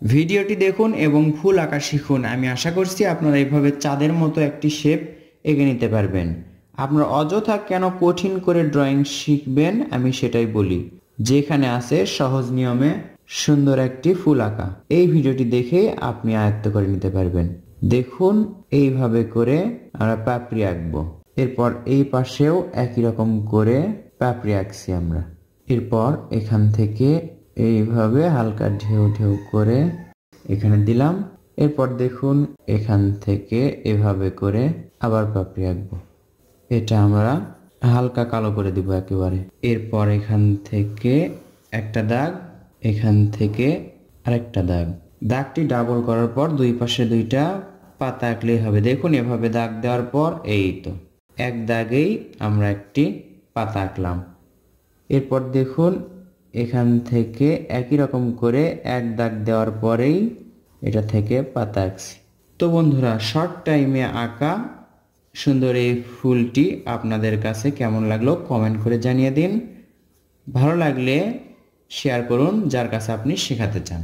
ভিডিওটি দেখুন এবং ফুল আঁকা শিখুন। আমি আশা করছি আপনারা এইভাবে চাঁদের মতো একটি শেপ এঁকে নিতে পারবেন। আপনারা অযথা কেন কঠিন করে ড্রয়িং শিখবেন আমি সেটাই বলি। যেখানে আছে সহজ নিয়মে সুন্দর একটি ফুল আঁকা, এই ভিডিওটি দেখে আপনি আয়ত্ত করে নিতে পারবেন। দেখুন এইভাবে করে আমরা পাপড়ি আঁকবো। এরপর এই পাশেও একই রকম করে পাপড়ি আঁকছি আমরা। এরপর এখান থেকে এইভাবে হালকা ঢেউ ঢেউ করে এখানে দিলাম। এরপর দেখুন এখান থেকে এভাবে করে আবার পাপড়ি আঁকবো। এটা আমরা হালকা কালো করে দিব একেবারে। এরপর এখান থেকে একটা দাগ, এখান থেকে আরেকটা দাগ। দাগটি ডাবল করার পর দুই পাশে দুইটা পাতা আঁকলেই হবে। দেখুন এভাবে দাগ দেওয়ার পর এই তো এক দাগেই আমরা একটি পাতা আঁকলাম। এরপর দেখুন এখান থেকে একই রকম করে এক দাগ দেওয়ার পরেই এটা থেকে পাতা আঁকছি। তো বন্ধুরা, শর্ট টাইমে আঁকা সুন্দর এই ফুলটি আপনাদের কাছে কেমন লাগলো কমেন্ট করে জানিয়ে দিন। ভালো লাগলে শেয়ার করুন যার কাছে আপনি শেখাতে চান।